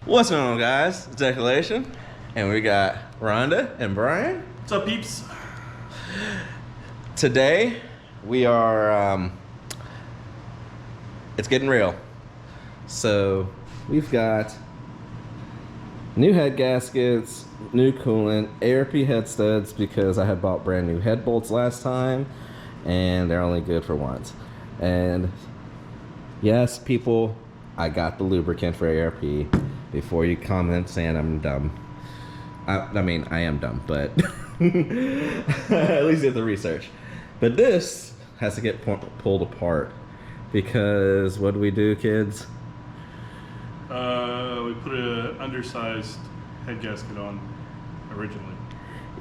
What's going on, guys? It's Decelation, and we got Rhonda and Brian. What's up, peeps? Today, we are, it's getting real. So, we've got new head gaskets, new coolant, ARP head studs because I had bought brand new head bolts last time, and they're only good for once. And yes, people, I got the lubricant for ARP. Before you comment saying I'm dumb. I mean, I am dumb, but at least you have the research. But this has to get pulled apart because what do we do, kids? We put an undersized head gasket on originally.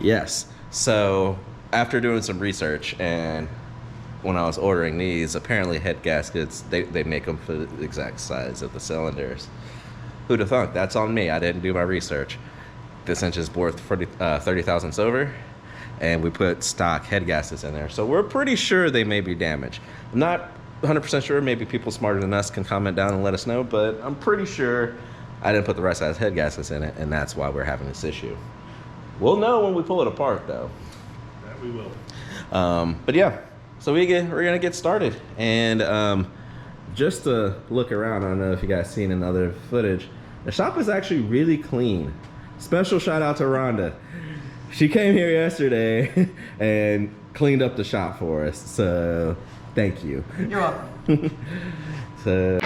Yes. So after doing some research and when I was ordering these, apparently head gaskets, they make them for the exact size of the cylinders. Who'd have thunk? That's on me. I didn't do my research. This inch is worth 30 thousandths over, and we put stock head gaskets in there. So we're pretty sure they may be damaged. I'm not 100% sure. Maybe people smarter than us can comment down and let us know, but I'm pretty sure I didn't put the right size head gaskets in it, and that's why we're having this issue. We'll know when we pull it apart, though. That we will. But yeah, so we're gonna get started, and just to look around, I don't know if you guys seen in other footage, the shop is actually really clean. Special shout out to Rhonda. She came here yesterday and cleaned up the shop for us, so thank you. You're welcome. So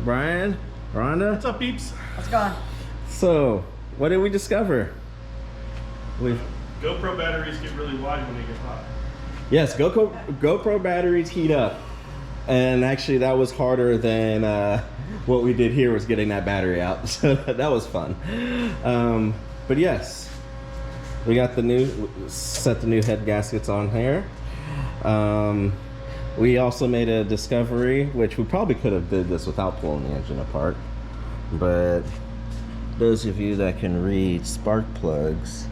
Brian, Rhonda. What's up, peeps? Let's go. So, what did we discover? GoPro batteries get really wide when they get hot. Yes, GoPro batteries heat up. And actually that was harder than what we did here was getting that battery out. So that was fun. But yes, we got set the new head gaskets on here. We also made a discovery, which we probably could have did this without pulling the engine apart. But those of you that can read spark plugs,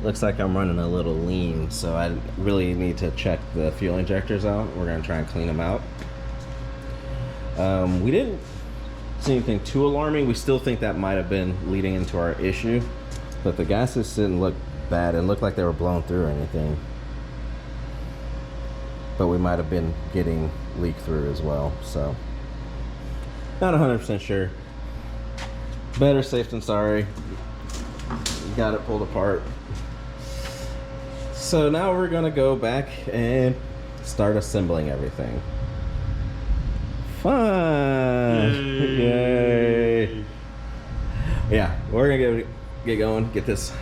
looks like I'm running a little lean, so I really need to check the fuel injectors out. We're gonna try and clean them out. We didn't see anything too alarming. We still think that might have been leading into our issue, but the gases didn't look bad. It looked like they were blown through or anything. But we might have been getting leak through as well, so not 100% sure. Better safe than sorry. Got it pulled apart. So now we're gonna go back and start assembling everything. Fun! Yay! Yeah, we're gonna get going, get this.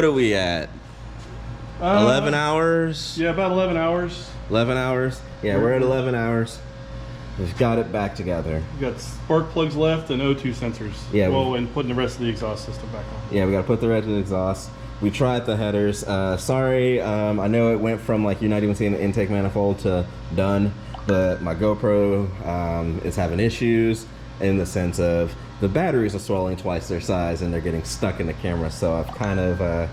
what are we at? 11 hours? Yeah, about 11 hours. 11 hours? Yeah, we're at 11 hours. We've got it back together. We got spark plugs left and O2 sensors. Yeah. Well, and putting the rest of the exhaust system back on. Yeah, we got to put the red in the exhaust. We tried the headers. Sorry, I know it went from like you're not even seeing the intake manifold to done, but my GoPro is having issues in the sense of the batteries are swelling twice their size and they're getting stuck in the camera. So I've kind of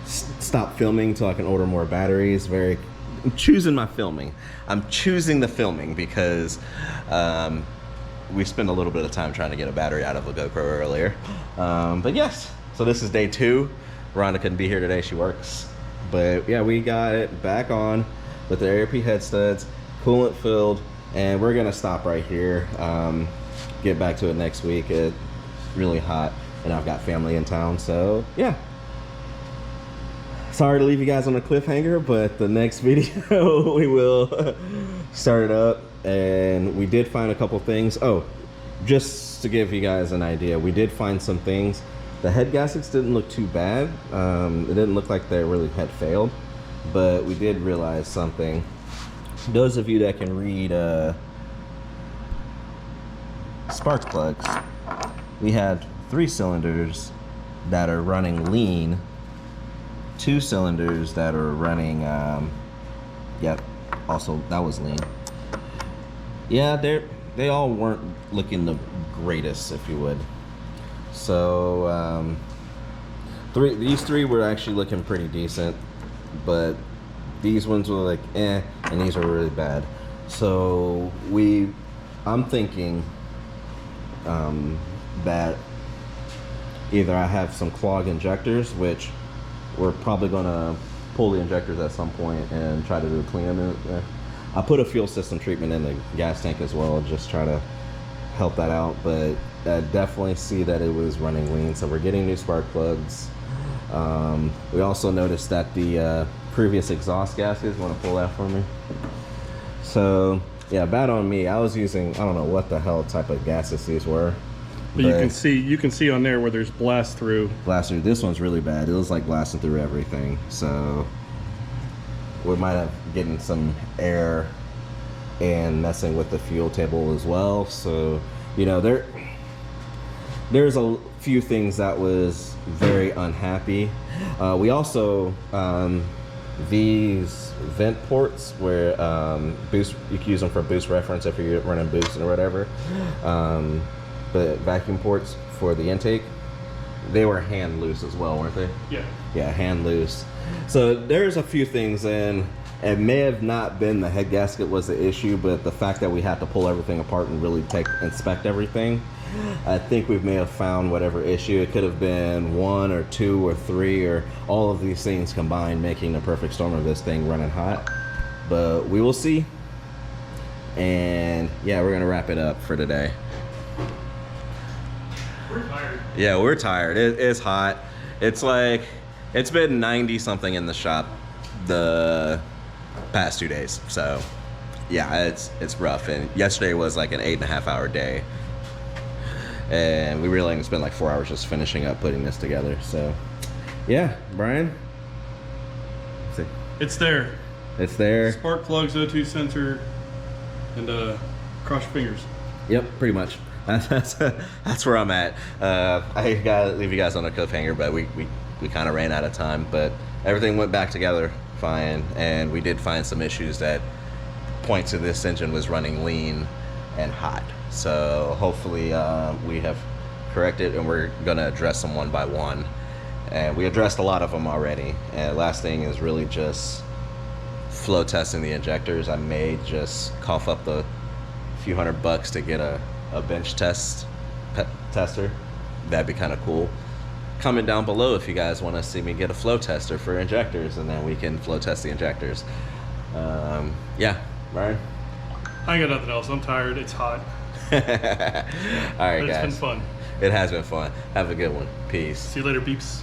stopped filming till I can order more batteries. I'm choosing my filming. I'm choosing the filming because we spent a little bit of time trying to get a battery out of a GoPro earlier. But yes, so this is day 2. Rhonda couldn't be here today, she works. But yeah, we got it back on with the ARP head studs, coolant filled, and we're gonna stop right here. Get back to it next week. It's really hot and I've got family in town, so yeah. Sorry to leave you guys on a cliffhanger, but the next video we will start it up. And we did find a couple things. Oh, just to give you guys an idea, we did find some things. The head gaskets didn't look too bad. It didn't look like they really had failed, but we did realize something. Those of you that can read spark plugs, we had 3 cylinders that are running lean, 2 cylinders that are running, yep, also that was lean. Yeah, they all weren't looking the greatest, if you would. So these 3 were actually looking pretty decent, but these ones were like and these are really bad. So I'm thinking that either I have some clog injectors, which we're probably gonna pull the injectors at some point and try to do a clean. I put a fuel system treatment in the gas tank as well, just try to help that out. But I definitely see that it was running lean, so we're getting new spark plugs. We also noticed that the previous exhaust gaskets, want to pull that for me? So yeah, bad on me. I was using, I don't know what the hell type of gaskets these were. But you can see on there where there's blast through. Blast through. This one's really bad. It was like blasting through everything. So we might have getting some air and messing with the fuel table as well. So you know, there's a few things that was very unhappy. We also these vent ports where boost, you can use them for boost reference if you're running boost or whatever. But vacuum ports for the intake, they were hand loose as well, weren't they? Yeah. Yeah, hand loose. So there's a few things, and it may have not been the head gasket was the issue, but the fact that we had to pull everything apart and really inspect everything, I think we may have found whatever issue. It could have been 1 or 2 or 3 or all of these things combined, making the perfect storm of this thing running hot. But we will see. And yeah, we're gonna wrap it up for today. We're tired. Yeah, we're tired. It's hot. It's like, it's been 90 something in the shop the past 2 days. So yeah, it's rough. And yesterday was like an 8.5 hour day. And we really spent like 4 hours just finishing up putting this together. So yeah, Brian. See. It's there. It's there. Spark plugs, O2 sensor, and cross your fingers. Yep, pretty much. That's where I'm at. I gotta leave you guys on a cliffhanger, but we kind of ran out of time. But everything went back together fine, and we did find some issues that point to this engine was running lean and hot. So hopefully we have corrected, and we're gonna address them one by one. And we addressed a lot of them already. And last thing is really just flow testing the injectors. I may just cough up the few $100 to get a bench tester. That'd be kind of cool. Comment down below if you guys want to see me get a flow tester for injectors, and then we can flow test the injectors. Yeah, Brian. I ain't got nothing else. I'm tired. It's hot. All right, But it's guys. been fun. It has been fun. Have a good one. Peace. See you later, beeps.